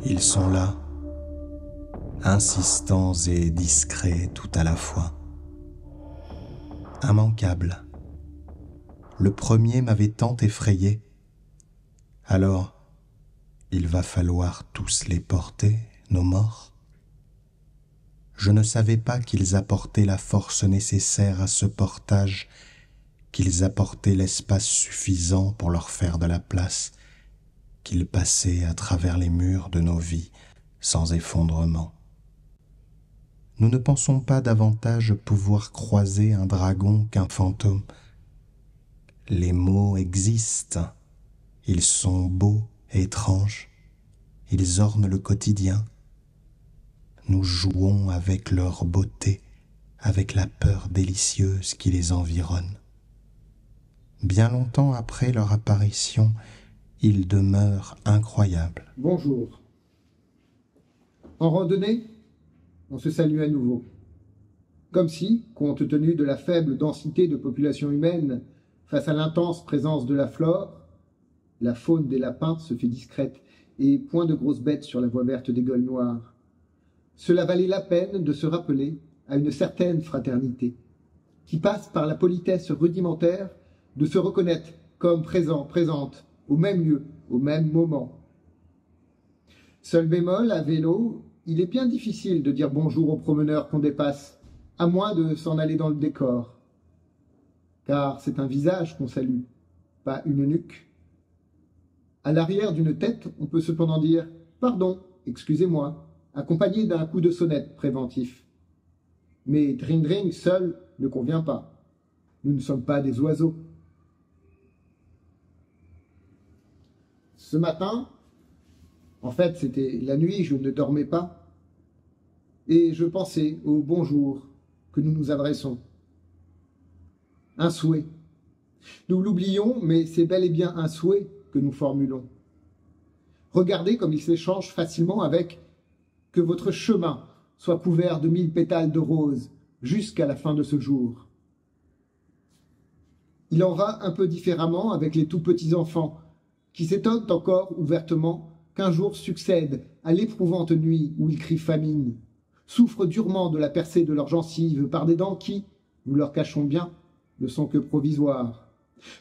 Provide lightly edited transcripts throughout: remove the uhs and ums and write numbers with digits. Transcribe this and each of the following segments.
Ils sont là, insistants et discrets tout à la fois. Immanquables. Le premier m'avait tant effrayé. Alors, il va falloir tous les porter, nos morts. Je ne savais pas qu'ils apportaient la force nécessaire à ce portage, qu'ils apportaient l'espace suffisant pour leur faire de la place, qu'ils passaient à travers les murs de nos vies sans effondrement. Nous ne pensons pas davantage pouvoir croiser un dragon qu'un fantôme. Les mots existent, ils sont beaux et étranges, ils ornent le quotidien. Nous jouons avec leur beauté, avec la peur délicieuse qui les environne. Bien longtemps après leur apparition, ils demeurent incroyables. Bonjour. En randonnée, on se salue à nouveau. Comme si, compte tenu de la faible densité de population humaine, face à l'intense présence de la flore, la faune des lapins se fait discrète et point de grosses bêtes sur la voie verte des gueules noires. Cela valait la peine de se rappeler à une certaine fraternité, qui passe par la politesse rudimentaire de se reconnaître comme présent, présente, au même lieu, au même moment. Seul bémol, à vélo, il est bien difficile de dire bonjour aux promeneurs qu'on dépasse, à moins de s'en aller dans le décor. Car c'est un visage qu'on salue, pas une nuque. À l'arrière d'une tête, on peut cependant dire « Pardon, excusez-moi », accompagné d'un coup de sonnette préventif. Mais dring-dring seul ne convient pas. Nous ne sommes pas des oiseaux. Ce matin, en fait c'était la nuit, je ne dormais pas, et je pensais au bonjour que nous nous adressons. Un souhait. Nous l'oublions, mais c'est bel et bien un souhait que nous formulons. Regardez comme il s'échange facilement avec « que votre chemin soit couvert de 1000 pétales de rose jusqu'à la fin de ce jour ». Il en va un peu différemment avec les tout petits enfants qui s'étonnent encore ouvertement qu'un jour succède à l'éprouvante nuit où ils crient famine, souffrent durement de la percée de leurs gencives par des dents qui, nous leur cachons bien, ne sont que provisoires,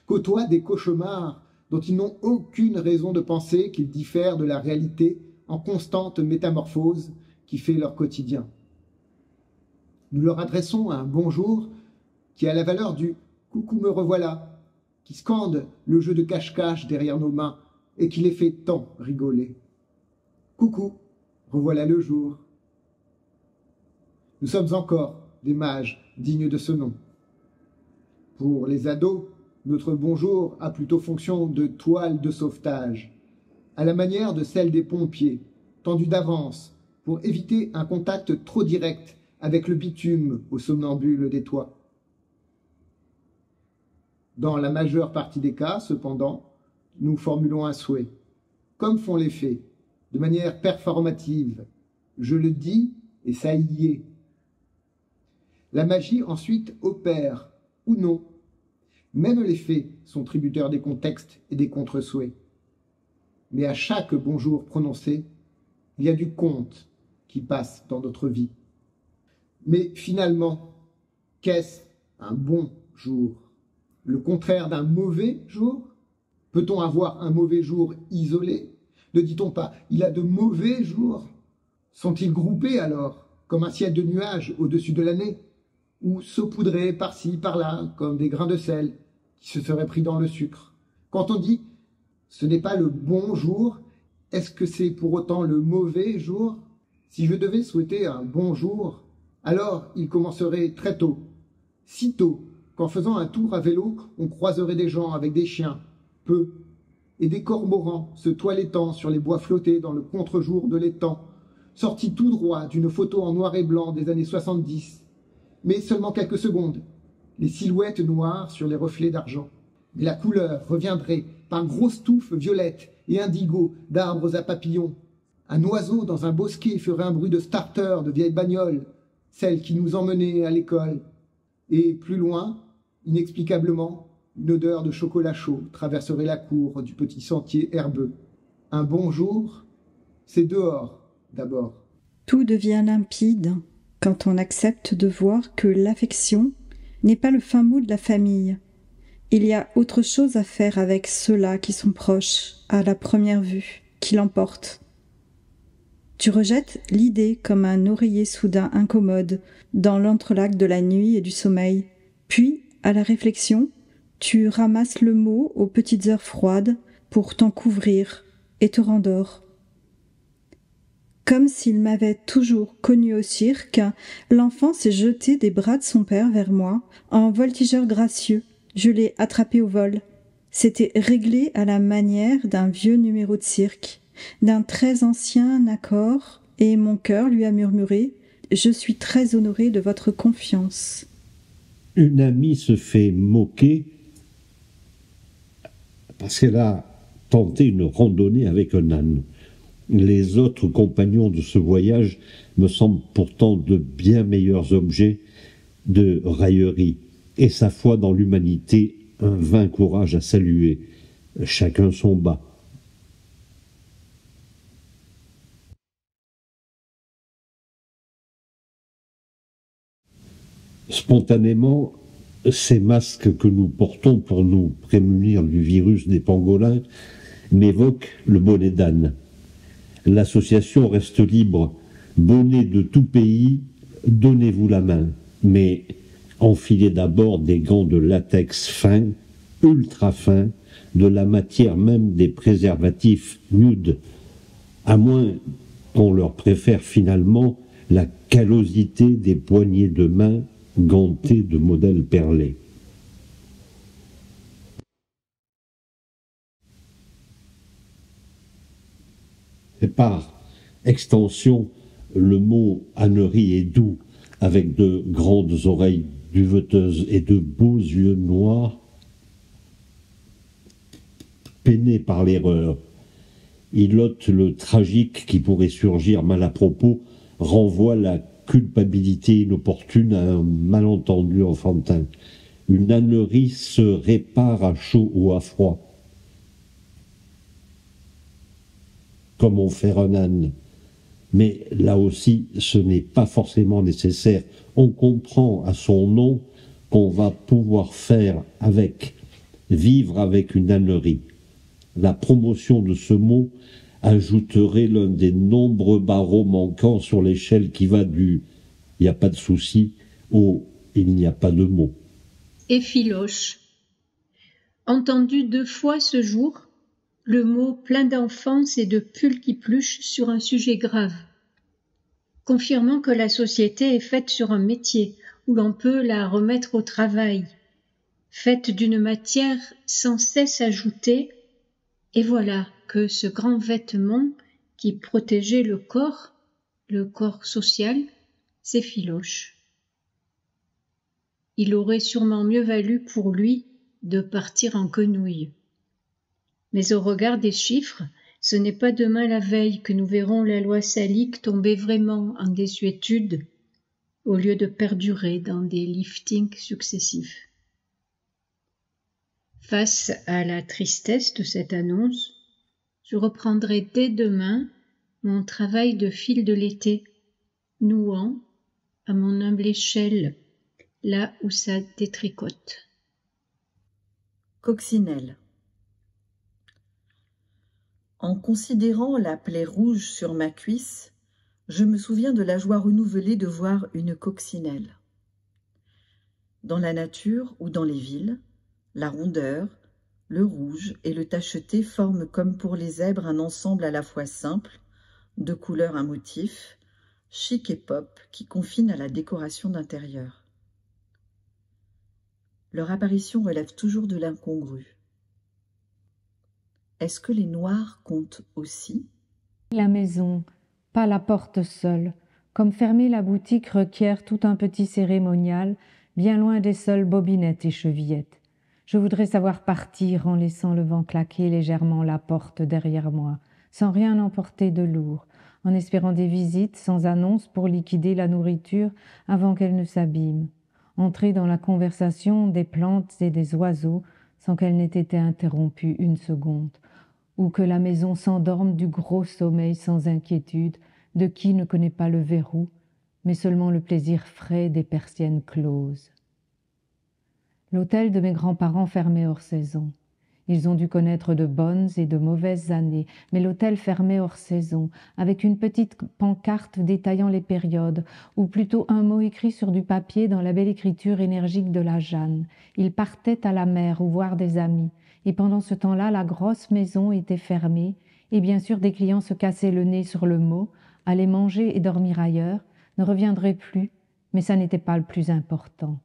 côtoient des cauchemars dont ils n'ont aucune raison de penser qu'ils diffèrent de la réalité en constante métamorphose qui fait leur quotidien. Nous leur adressons un bonjour qui a la valeur du « coucou me revoilà », qui scande le jeu de cache-cache derrière nos mains et qui les fait tant rigoler. Coucou, revoilà le jour. Nous sommes encore des mages dignes de ce nom. Pour les ados, notre bonjour a plutôt fonction de toile de sauvetage, à la manière de celle des pompiers, tendue d'avance pour éviter un contact trop direct avec le bitume au somnambule des toits. Dans la majeure partie des cas, cependant, nous formulons un souhait, comme font les fées, de manière performative. Je le dis et ça y est. La magie ensuite opère, ou non. Même les fées sont tributaires des contextes et des contre-souhaits. Mais à chaque bonjour prononcé, il y a du conte qui passe dans notre vie. Mais finalement, qu'est-ce un bon jour? Le contraire d'un mauvais jour? Peut-on avoir un mauvais jour isolé? Ne dit-on pas « il a de mauvais jours » ? Sont-ils groupés alors, comme un ciel de nuages au-dessus de l'année, ou saupoudrés par-ci, par-là, comme des grains de sel qui se seraient pris dans le sucre? Quand on dit « ce n'est pas le bon jour », est-ce que c'est pour autant le mauvais jour? Si je devais souhaiter un bon jour, alors il commencerait très tôt, si tôt qu'en faisant un tour à vélo, on croiserait des gens avec des chiens, peu, et des cormorans se toilettant sur les bois flottés dans le contre-jour de l'étang, sortis tout droit d'une photo en noir et blanc des années 70, mais seulement quelques secondes. Les silhouettes noires sur les reflets d'argent. Mais la couleur reviendrait par grosses touffes violettes et indigo d'arbres à papillons. Un oiseau dans un bosquet ferait un bruit de starter de vieille bagnole, celle qui nous emmenait à l'école. Et plus loin, inexplicablement, une odeur de chocolat chaud traverserait la cour du petit sentier herbeux. Un bon jour, c'est dehors, d'abord. Tout devient limpide quand on accepte de voir que l'affection n'est pas le fin mot de la famille. Il y a autre chose à faire avec ceux-là qui sont proches, à la première vue, qui l'emportent. Tu rejettes l'idée comme un oreiller soudain incommode dans l'entrelac de la nuit et du sommeil. Puis, à la réflexion, tu ramasses le mot aux petites heures froides pour t'en couvrir et te rendors. Comme s'il m'avait toujours connu au cirque, l'enfant s'est jeté des bras de son père vers moi, en voltigeur gracieux. Je l'ai attrapé au vol. C'était réglé à la manière d'un vieux numéro de cirque, d'un très ancien accord, et mon cœur lui a murmuré « Je suis très honoré de votre confiance. » Une amie se fait moquer parce qu'elle a tenté une randonnée avec un âne. Les autres compagnons de ce voyage me semblent pourtant de bien meilleurs objets de raillerie, et sa foi dans l'humanité un vain courage à saluer. Chacun son bas. Spontanément, ces masques que nous portons pour nous prémunir du virus des pangolins m'évoquent le bonnet d'âne. L'association reste libre. Bonnet de tout pays, donnez-vous la main. Mais enfilez d'abord des gants de latex fins, ultra fins, de la matière même des préservatifs nude, à moins qu'on leur préfère finalement la callosité des poignées de main gantées de modèles perlés. Et par extension, le mot ânerie est doux, avec de grandes oreilles duveteuses et de beaux yeux noirs, peinés par l'erreur. Il ôte le tragique qui pourrait surgir mal à propos, renvoie la culpabilité inopportune à un malentendu enfantin. Une ânerie se répare à chaud ou à froid, comme on fait un âne. Mais là aussi, ce n'est pas forcément nécessaire. On comprend à son nom qu'on va pouvoir faire avec, vivre avec une ânerie. La promotion de ce mot ajouterait l'un des nombreux barreaux manquants sur l'échelle qui va du « il n'y a pas de souci » au « il n'y a pas de mots ». Effiloche. Entendu 2 fois ce jour, le mot plein d'enfance et de pulquipluche sur un sujet grave, confirmant que la société est faite sur un métier où l'on peut la remettre au travail, faite d'une matière sans cesse ajoutée, et voilà que ce grand vêtement qui protégeait le corps social, s'effiloche. Il aurait sûrement mieux valu pour lui de partir en quenouille. Mais au regard des chiffres, ce n'est pas demain la veille que nous verrons la loi salique tomber vraiment en désuétude, au lieu de perdurer dans des liftings successifs. Face à la tristesse de cette annonce, je reprendrai dès demain mon travail de fil de l'été, nouant, à mon humble échelle, là où ça détricote. Coccinelle. En considérant la plaie rouge sur ma cuisse, je me souviens de la joie renouvelée de voir une coccinelle. Dans la nature ou dans les villes, la rondeur, le rouge et le tacheté forment comme pour les zèbres un ensemble à la fois simple, de couleurs un motif, chic et pop qui confine à la décoration d'intérieur. Leur apparition relève toujours de l'incongru. Est-ce que les noirs comptent aussi ? La maison, pas la porte seule, comme fermer la boutique requiert tout un petit cérémonial, bien loin des seules bobinettes et chevillettes. Je voudrais savoir partir en laissant le vent claquer légèrement la porte derrière moi, sans rien emporter de lourd, en espérant des visites sans annonce pour liquider la nourriture avant qu'elle ne s'abîme, entrer dans la conversation des plantes et des oiseaux sans qu'elle n'ait été interrompue une seconde, ou que la maison s'endorme du gros sommeil sans inquiétude de qui ne connaît pas le verrou, mais seulement le plaisir frais des persiennes closes. L'hôtel de mes grands-parents fermait hors saison. Ils ont dû connaître de bonnes et de mauvaises années, mais l'hôtel fermait hors saison, avec une petite pancarte détaillant les périodes, ou plutôt un mot écrit sur du papier dans la belle écriture énergique de la Jeanne. Ils partaient à la mer ou voir des amis, et pendant ce temps-là, la grosse maison était fermée, et bien sûr des clients se cassaient le nez sur le mot, allaient manger et dormir ailleurs, ne reviendraient plus, mais ça n'était pas le plus important.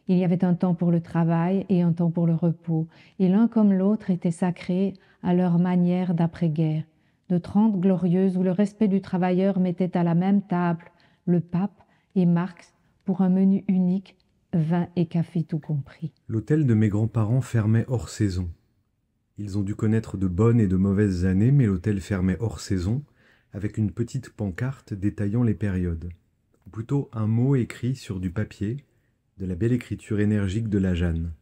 Il y avait un temps pour le travail et un temps pour le repos, et l'un comme l'autre étaient sacrés à leur manière d'après-guerre, de 30 glorieuses où le respect du travailleur mettait à la même table le pape et Marx pour un menu unique, vin et café tout compris. L'hôtel de mes grands-parents fermait hors saison. Ils ont dû connaître de bonnes et de mauvaises années, mais l'hôtel fermait hors saison, avec une petite pancarte détaillant les périodes, ou plutôt un mot écrit sur du papier, de la belle écriture énergique de la Jeanne.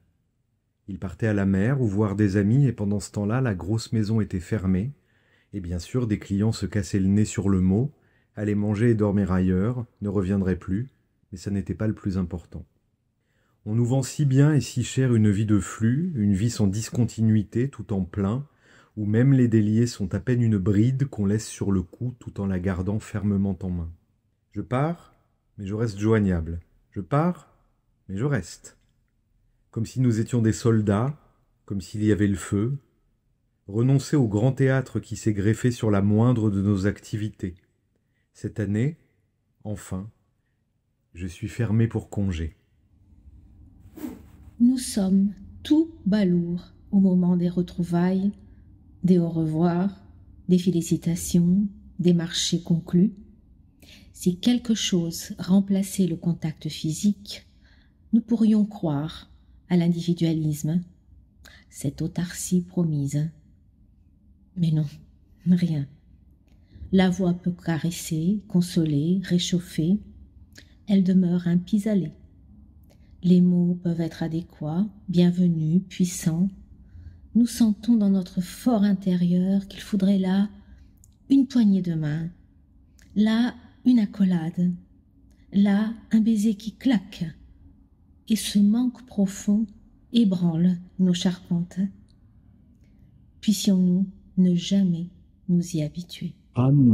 Il partait à la mer ou voir des amis, et pendant ce temps-là, la grosse maison était fermée, et bien sûr, des clients se cassaient le nez sur le mot, allaient manger et dormir ailleurs, ne reviendraient plus, mais ça n'était pas le plus important. On nous vend si bien et si cher une vie de flux, une vie sans discontinuité, tout en plein, où même les déliés sont à peine une bride qu'on laisse sur le cou tout en la gardant fermement en main. Je pars, mais je reste joignable. Je pars, mais je reste. Comme si nous étions des soldats, comme s'il y avait le feu. Renoncer au grand théâtre qui s'est greffé sur la moindre de nos activités. Cette année, enfin, je suis fermé pour congé. Nous sommes tout balourds au moment des retrouvailles, des au revoir, des félicitations, des marchés conclus. Si quelque chose remplaçait le contact physique, nous pourrions croire à l'individualisme, cette autarcie promise. Mais non, rien. La voix peut caresser, consoler, réchauffer. Elle demeure un pis-aller. Les mots peuvent être adéquats, bienvenus, puissants. Nous sentons dans notre fort intérieur qu'il faudrait là une poignée de main, là une accolade, là un baiser qui claque, et ce manque profond ébranle nos charpentes. Puissions-nous ne jamais nous y habituer. Anne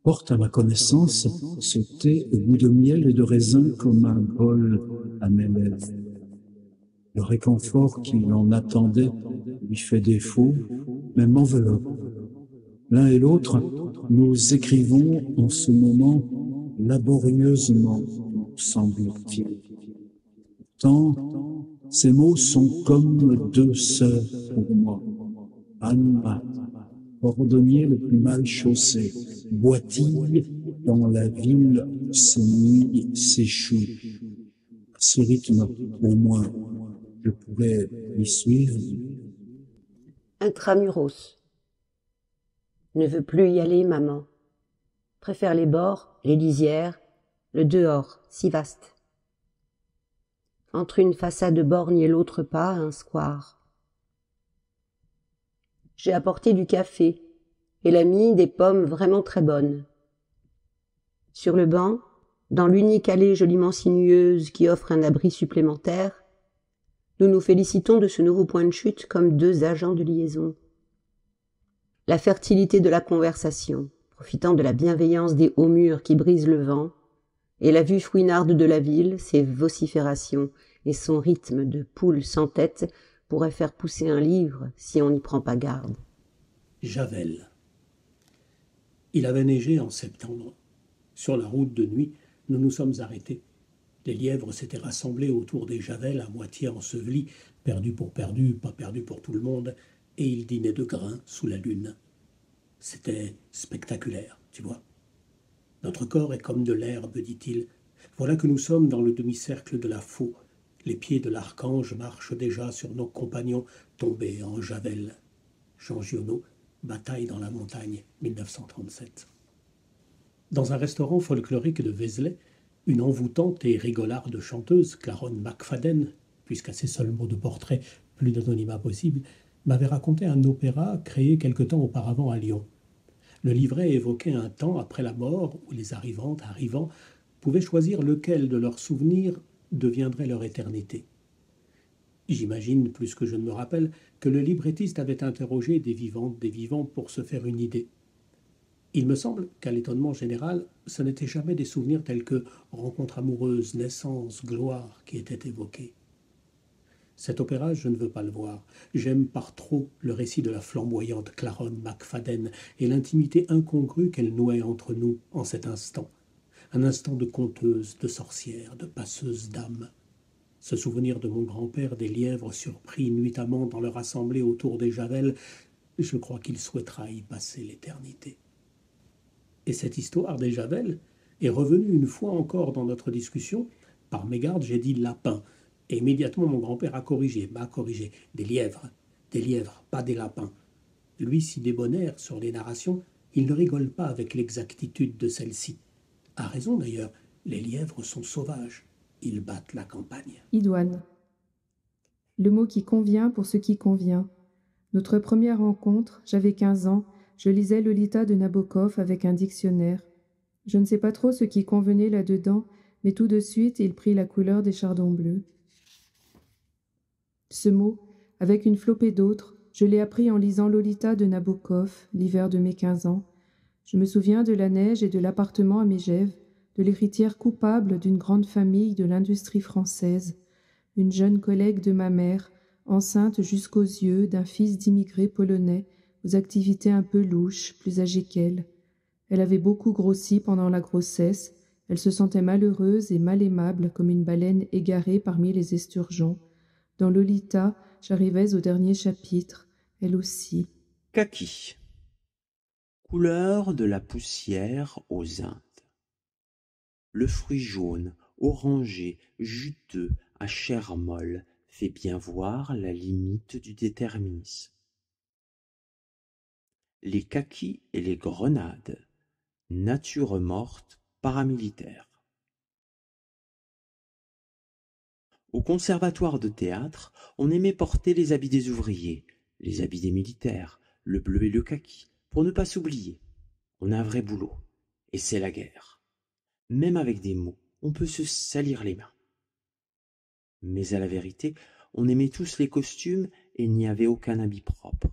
porte à ma connaissance ce thé au goût de miel et de raisin comme un bol à mes lèvres. Le réconfort qu'il en attendait lui fait défaut, mais m'enveloppe. L'un et l'autre, nous écrivons en ce moment laborieusement, semble-t-il. Pourtant, ces mots sont comme deux sœurs pour moi. Anne, cordonnier le plus mal chaussé, boitille dans la ville où ses nuits s'échouent. À ce rythme, au moins, je pourrais y suivre. Intramuros. Ne veux plus y aller, maman. Préfère les bords, les lisières, le dehors, si vaste. Entre une façade borgne et l'autre pas, un square. J'ai apporté du café et l'ami des pommes vraiment très bonnes. Sur le banc, dans l'unique allée joliment sinueuse qui offre un abri supplémentaire, nous nous félicitons de ce nouveau point de chute comme deux agents de liaison. La fertilité de la conversation, profitant de la bienveillance des hauts murs qui brisent le vent, et la vue fouinarde de la ville, ses vociférations et son rythme de poule sans tête pourraient faire pousser un livre si on n'y prend pas garde. Javel. Il avait neigé en septembre. Sur la route de nuit, nous nous sommes arrêtés. Les lièvres s'étaient rassemblés autour des javels à moitié ensevelis, perdus pour perdus, pas perdus pour tout le monde, et ils dînaient de grain sous la lune. C'était spectaculaire, tu vois. Notre corps est comme de l'herbe, dit-il. Voilà que nous sommes dans le demi-cercle de la faux. Les pieds de l'archange marchent déjà sur nos compagnons tombés en Javel. Jean Giono, Bataille dans la montagne, 1937. Dans un restaurant folklorique de Vézelay, une envoûtante et rigolarde chanteuse, Claronne McFadden, puisqu'à ces seuls mots de portrait, plus d'anonymat possible, m'avait raconté un opéra créé quelque temps auparavant à Lyon. Le livret évoquait un temps après la mort où les arrivants pouvaient choisir lequel de leurs souvenirs deviendrait leur éternité. J'imagine, plus que je ne me rappelle, que le librettiste avait interrogé des vivants pour se faire une idée. Il me semble qu'à l'étonnement général, ce n'était jamais des souvenirs tels que rencontre amoureuse, naissance, gloire qui étaient évoqués. Cet opéra, je ne veux pas le voir. J'aime par trop le récit de la flamboyante Claronne McFadden et l'intimité incongrue qu'elle nouait entre nous en cet instant. Un instant de conteuse, de sorcière, de passeuse d'âme. Ce souvenir de mon grand-père des lièvres surpris nuitamment dans leur assemblée autour des Javels, je crois qu'il souhaitera y passer l'éternité. Et cette histoire des Javels est revenue une fois encore dans notre discussion. Par mégarde, j'ai dit lapin. Et immédiatement, mon grand-père m'a corrigé. Des lièvres, pas des lapins. Lui, si débonnaire sur les narrations, il ne rigole pas avec l'exactitude de celle-ci. A raison d'ailleurs, les lièvres sont sauvages. Ils battent la campagne. Idoine. Le mot qui convient pour ce qui convient. Notre première rencontre, j'avais 15 ans, je lisais Lolita de Nabokov avec un dictionnaire. Je ne sais pas trop ce qui convenait là-dedans, mais tout de suite il prit la couleur des chardons bleus. Ce mot, avec une flopée d'autres, je l'ai appris en lisant Lolita de Nabokov, l'hiver de mes 15 ans. Je me souviens de la neige et de l'appartement à Megève, de l'héritière coupable d'une grande famille de l'industrie française, une jeune collègue de ma mère, enceinte jusqu'aux yeux d'un fils d'immigrés polonais, aux activités un peu louches, plus âgée qu'elle. Elle avait beaucoup grossi pendant la grossesse, elle se sentait malheureuse et mal aimable comme une baleine égarée parmi les esturgeons. Dans Lolita, j'arrivais au dernier chapitre, elle aussi. Kaki. Couleur de la poussière aux Indes. Le fruit jaune, orangé, juteux, à chair molle, fait bien voir la limite du déterminisme. Les kakis et les grenades, nature morte paramilitaire. Au conservatoire de théâtre, on aimait porter les habits des ouvriers, les habits des militaires, le bleu et le kaki, pour ne pas s'oublier. On a un vrai boulot, et c'est la guerre. Même avec des mots, on peut se salir les mains. Mais à la vérité, on aimait tous les costumes et il n'y avait aucun habit propre.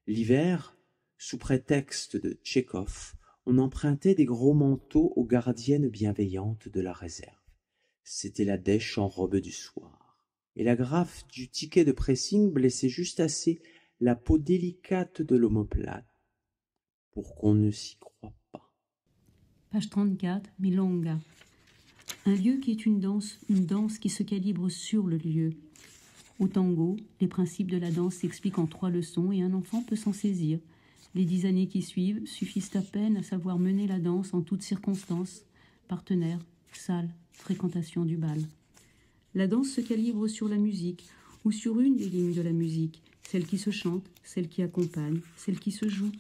L'hiver, sous prétexte de Tchekhov, on empruntait des gros manteaux aux gardiennes bienveillantes de la réserve. C'était la dèche en robe du soir. Et la graffe du ticket de pressing blessait juste assez la peau délicate de l'omoplate pour qu'on ne s'y croie pas. Page 34, Milonga. Un lieu qui est une danse qui se calibre sur le lieu. Au tango, les principes de la danse s'expliquent en 3 leçons et un enfant peut s'en saisir. Les 10 années qui suivent suffisent à peine à savoir mener la danse en toutes circonstances, partenaires, salle, fréquentation du bal. La danse se calibre sur la musique, ou sur une des lignes de la musique, celle qui se chante, celle qui accompagne, celle qui se joue.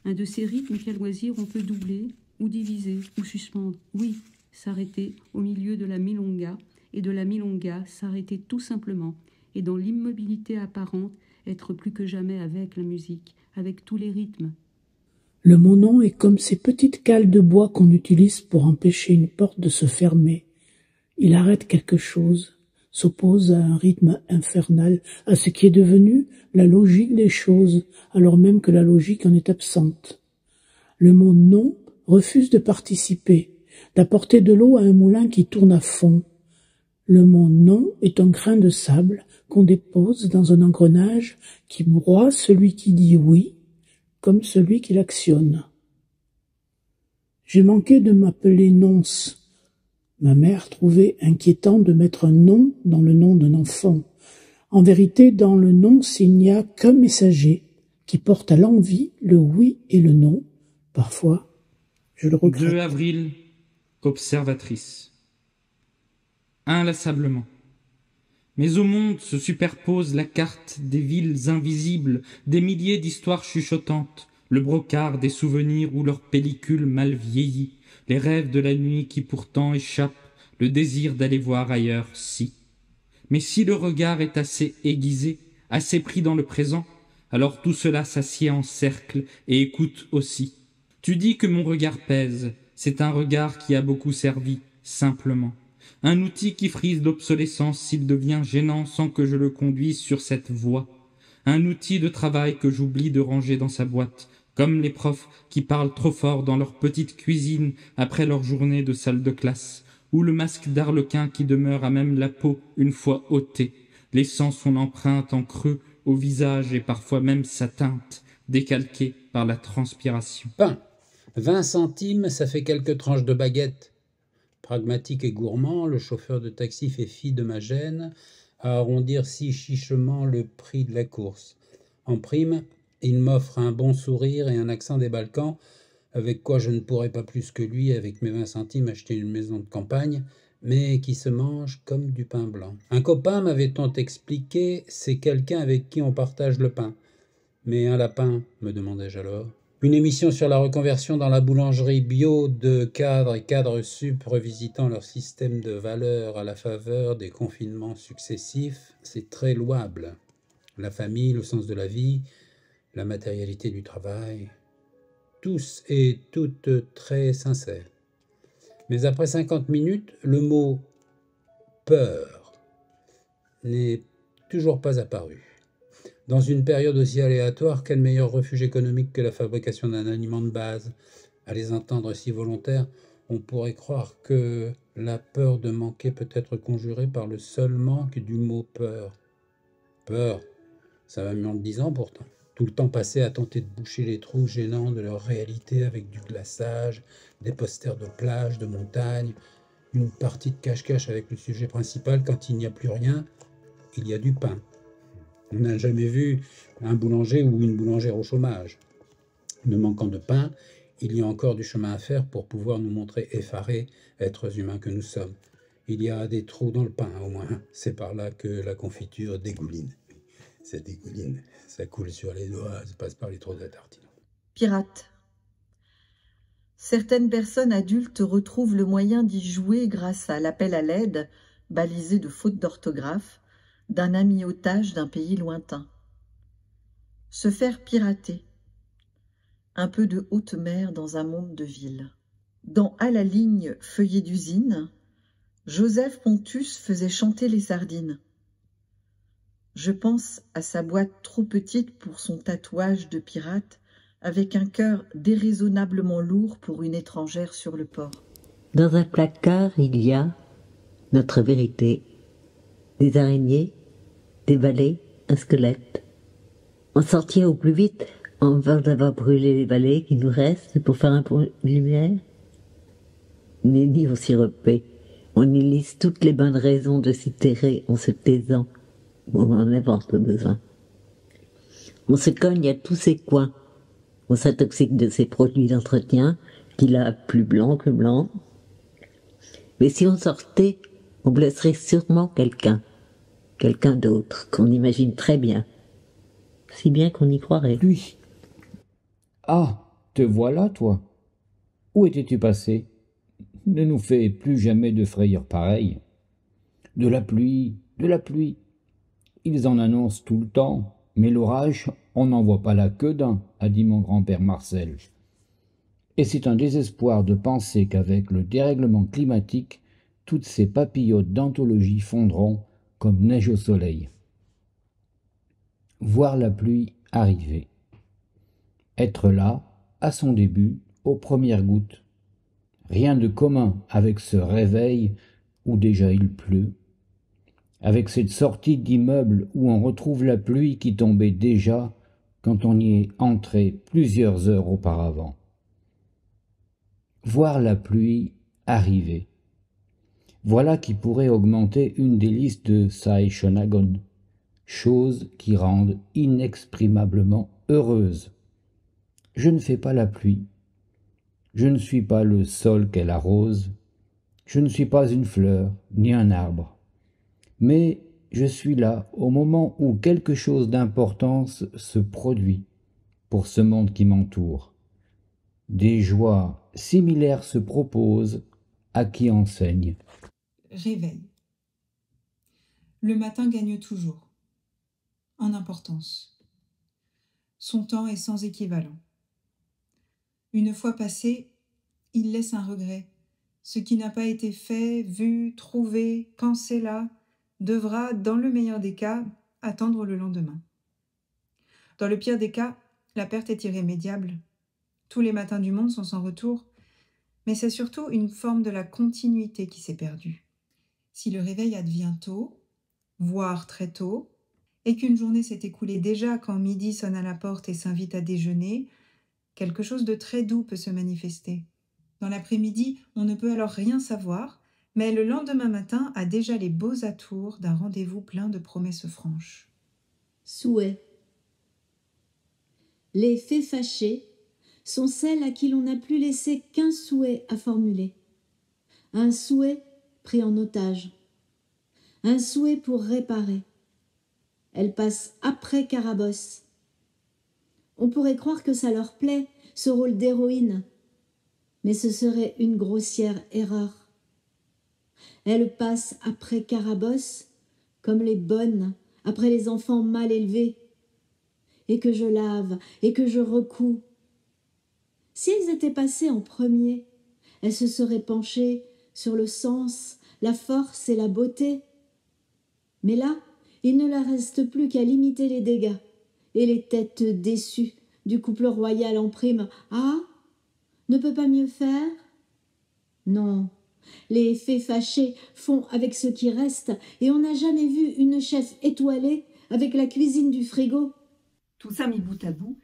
Un de ces rythmes qu'à loisir on peut doubler, ou diviser, ou suspendre. Oui, s'arrêter au milieu de la milonga, et de la milonga s'arrêter tout simplement, et dans l'immobilité apparente, être plus que jamais avec la musique, avec tous les rythmes. Le monon est comme ces petites cales de bois qu'on utilise pour empêcher une porte de se fermer. Il arrête quelque chose, s'oppose à un rythme infernal, à ce qui est devenu la logique des choses, alors même que la logique en est absente. Le mot non refuse de participer, d'apporter de l'eau à un moulin qui tourne à fond. Le mot non est un grain de sable qu'on dépose dans un engrenage qui broie celui qui dit oui, comme celui qui l'actionne. J'ai manqué de m'appeler Nonce. Ma mère trouvait inquiétant de mettre un nom dans le nom d'un enfant. En vérité, dans le nonce, il n'y a qu'un messager qui porte à l'envi le oui et le non, parfois Je le regrette. 2 avril, observatrice. Inlassablement. Mais au monde se superpose la carte des villes invisibles, des milliers d'histoires chuchotantes, le brocart des souvenirs ou leurs pellicules mal vieillies, les rêves de la nuit qui pourtant échappent, le désir d'aller voir ailleurs, si. Mais si le regard est assez aiguisé, assez pris dans le présent, alors tout cela s'assied en cercle et écoute aussi. Tu dis que mon regard pèse, c'est un regard qui a beaucoup servi, simplement. Un outil qui frise l'obsolescence s'il devient gênant sans que je le conduise sur cette voie. Un outil de travail que j'oublie de ranger dans sa boîte, comme les profs qui parlent trop fort dans leur petite cuisine après leur journée de salle de classe, ou le masque d'arlequin qui demeure à même la peau une fois ôté, laissant son empreinte en creux au visage et parfois même sa teinte, décalquée par la transpiration. Pain. 20 centimes, ça fait quelques tranches de baguette. Pragmatique et gourmand, le chauffeur de taxi fait fi de ma gêne à arrondir si chichement le prix de la course. En prime, il m'offre un bon sourire et un accent des Balkans, avec quoi je ne pourrais pas plus que lui, avec mes 20 centimes, acheter une maison de campagne, mais qui se mange comme du pain blanc. Un copain, m'avait-on expliqué, c'est quelqu'un avec qui on partage le pain. Mais un lapin, me demandai-je alors. Une émission sur la reconversion dans la boulangerie bio de cadres et cadres sup revisitant leur système de valeurs à la faveur des confinements successifs, c'est très louable. La famille, le sens de la vie, la matérialité du travail, tous et toutes très sincères. Mais après 50 minutes, le mot « peur » n'est toujours pas apparu. Dans une période aussi aléatoire, quel meilleur refuge économique que la fabrication d'un aliment de base? À les entendre si volontaires, on pourrait croire que la peur de manquer peut être conjurée par le seul manque du mot « peur ». Peur, ça va mieux en le disant pourtant. Tout le temps passé à tenter de boucher les trous gênants de leur réalité avec du glaçage, des posters de plage, de montagne, une partie de cache-cache avec le sujet principal. Quand il n'y a plus rien, il y a du pain. On n'a jamais vu un boulanger ou une boulangère au chômage. Ne manquant de pain, il y a encore du chemin à faire pour pouvoir nous montrer effarés, êtres humains que nous sommes. Il y a des trous dans le pain, au moins. C'est par là que la confiture dégouline. Ça dégouline, ça coule sur les doigts, ça passe par les trous de la tartine. Pirate. Certaines personnes adultes retrouvent le moyen d'y jouer grâce à l'appel à l'aide, balisé de fautes d'orthographe, d'un ami otage d'un pays lointain. Se faire pirater. Un peu de haute mer dans un monde de ville. Dans À la ligne feuillet d'usine, Joseph Pontus faisait chanter les sardines. Je pense à sa boîte trop petite pour son tatouage de pirate, avec un cœur déraisonnablement lourd pour une étrangère sur le port. Dans un placard, il y a notre vérité. Des araignées, des balais, un squelette. On sortira au plus vite avant d'avoir brûlé les balais qui nous restent pour faire un peu de lumière. Nenni au siropé, on y lise toutes les bonnes raisons de s'y terrer en se taisant. On en invente le besoin. On se cogne à tous ses coins. On s'intoxique de ses produits d'entretien, qu'il a plus blanc que blanc. Mais si on sortait, on blesserait sûrement quelqu'un d'autre, qu'on imagine très bien. Si bien qu'on y croirait. Lui. Ah, te voilà, toi. Où étais-tu passé? Ne nous fais plus jamais de frayeur pareille. De la pluie, de la pluie. Ils en annoncent tout le temps, mais l'orage, on n'en voit pas la queue d'un, a dit mon grand-père Marcel. Et c'est un désespoir de penser qu'avec le dérèglement climatique, toutes ces papillotes d'anthologie fondront comme neige au soleil. Voir la pluie arriver. Être là, à son début, aux premières gouttes. Rien de commun avec ce réveil où déjà il pleut, avec cette sortie d'immeuble où on retrouve la pluie qui tombait déjà quand on y est entré plusieurs heures auparavant. Voir la pluie arriver. Voilà qui pourrait augmenter une des listes de Saeshonagon, choses qui rendent inexprimablement heureuse. Je ne fais pas la pluie. Je ne suis pas le sol qu'elle arrose, je ne suis pas une fleur, ni un arbre. Mais je suis là au moment où quelque chose d'importance se produit pour ce monde qui m'entoure. Des joies similaires se proposent à qui enseigne. Réveil. Le matin gagne toujours, en importance. Son temps est sans équivalent. Une fois passé, il laisse un regret. Ce qui n'a pas été fait, vu, trouvé, pensé là, devra, dans le meilleur des cas, attendre le lendemain. Dans le pire des cas, la perte est irrémédiable. Tous les matins du monde sont sans retour, mais c'est surtout une forme de la continuité qui s'est perdue. Si le réveil advient tôt, voire très tôt, et qu'une journée s'est écoulée déjà quand midi sonne à la porte et s'invite à déjeuner, quelque chose de très doux peut se manifester. Dans l'après-midi, on ne peut alors rien savoir, mais le lendemain matin a déjà les beaux atours d'un rendez-vous plein de promesses franches. Souhait. Les fées fâchées sont celles à qui l'on n'a plus laissé qu'un souhait à formuler. Un souhait pris en otage. Un souhait pour réparer. Elles passent après Carabosse. On pourrait croire que ça leur plaît, ce rôle d'héroïne, mais ce serait une grossière erreur. Elles passent après Carabosse comme les bonnes après les enfants mal élevés, et que je lave et que je recouds. Si elles étaient passées en premier, elles se seraient penchées sur le sens, la force et la beauté. Mais là, il ne leur reste plus qu'à limiter les dégâts et les têtes déçues du couple royal en prime. Ah, ne peut pas mieux faire? Non, les fées fâchées font avec ce qui reste, et on n'a jamais vu une chef étoilée avec la cuisine du frigo. Tout ça mis bout à bout,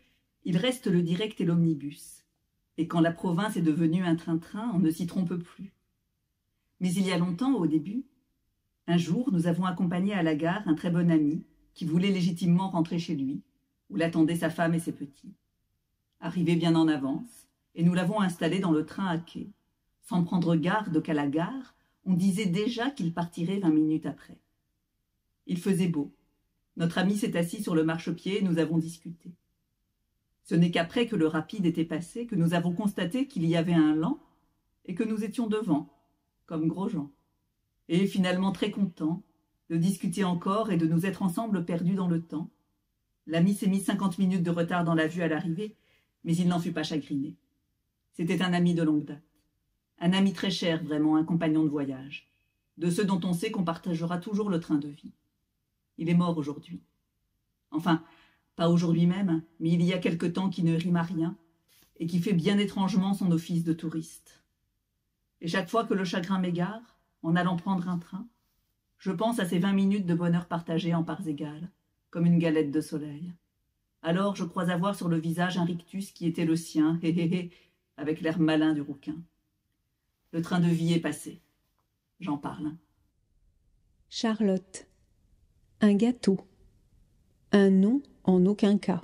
il reste le direct et l'omnibus. Et quand la province est devenue un train-train, on ne s'y trompe plus. Mais il y a longtemps, au début, un jour, nous avons accompagné à la gare un très bon ami qui voulait légitimement rentrer chez lui, où l'attendaient sa femme et ses petits. Arrivé bien en avance, et nous l'avons installé dans le train à quai. Sans prendre garde qu'à la gare, on disait déjà qu'il partirait 20 minutes après. Il faisait beau. Notre ami s'est assis sur le marchepied et nous avons discuté. Ce n'est qu'après que le rapide était passé que nous avons constaté qu'il y avait un lent et que nous étions devant, comme gros gens. Et finalement très contents de discuter encore et de nous être ensemble perdus dans le temps. L'ami s'est mis 50 minutes de retard dans la vue à l'arrivée, mais il n'en fut pas chagriné. C'était un ami de longue date. Un ami très cher, vraiment, un compagnon de voyage. De ceux dont on sait qu'on partagera toujours le train de vie. Il est mort aujourd'hui. Enfin, pas aujourd'hui même, mais il y a quelque temps qui ne rime à rien et qui fait bien étrangement son office de touriste. Et chaque fois que le chagrin m'égare, en allant prendre un train, je pense à ces 20 minutes de bonheur partagées en parts égales, comme une galette de soleil. Alors je crois avoir sur le visage un rictus qui était le sien, hé hé hé, avec l'air malin du rouquin. Le train de vie est passé. J'en parle. Charlotte. Un gâteau. Un nom en aucun cas.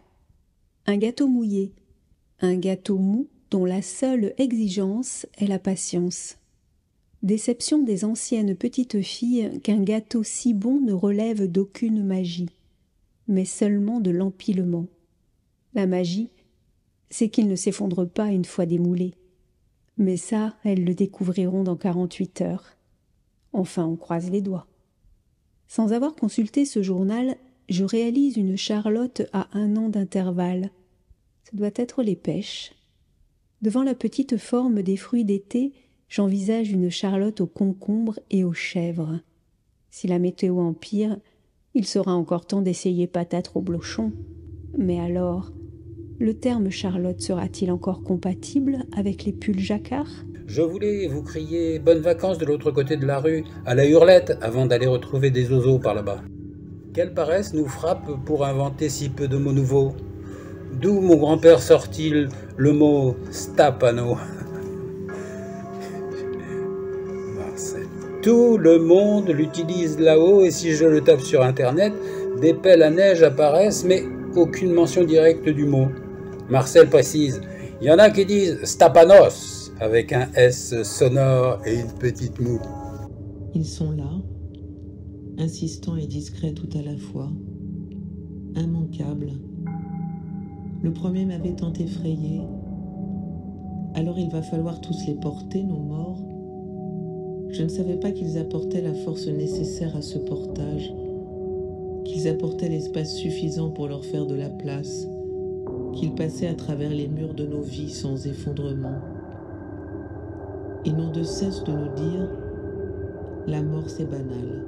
Un gâteau mouillé. Un gâteau mou dont la seule exigence est la patience. Déception des anciennes petites filles qu'un gâteau si bon ne relève d'aucune magie, mais seulement de l'empilement. La magie, c'est qu'il ne s'effondre pas une fois démoulé. Mais ça, elles le découvriront dans 48 heures. Enfin, on croise les doigts. Sans avoir consulté ce journal, je réalise une Charlotte à 1 an d'intervalle. Ce doit être les pêches. Devant la petite forme des fruits d'été, j'envisage une Charlotte aux concombres et aux chèvres. Si la météo empire, il sera encore temps d'essayer patates au blochon. Mais alors, le terme Charlotte sera-t-il encore compatible avec les pulls jacquards? Je voulais vous crier bonnes vacances de l'autre côté de la rue, à la hurlette, avant d'aller retrouver des oiseaux par là-bas. Quelle paresse nous frappe pour inventer si peu de mots nouveaux. D'où mon grand-père sort-il le mot stapano? Marcel. Tout le monde l'utilise là-haut, et si je le tape sur Internet, des pelles à neige apparaissent, mais aucune mention directe du mot. Marcel précise, il y en a qui disent stapanos, avec un S sonore et une petite moue. Ils sont là, insistants et discrets tout à la fois, immanquables. Le premier m'avait tant effrayé. Alors il va falloir tous les porter, nos morts. Je ne savais pas qu'ils apportaient la force nécessaire à ce portage, qu'ils apportaient l'espace suffisant pour leur faire de la place, qu'ils passaient à travers les murs de nos vies sans effondrement. Ils n'ont de cesse de nous dire « la mort c'est banal ».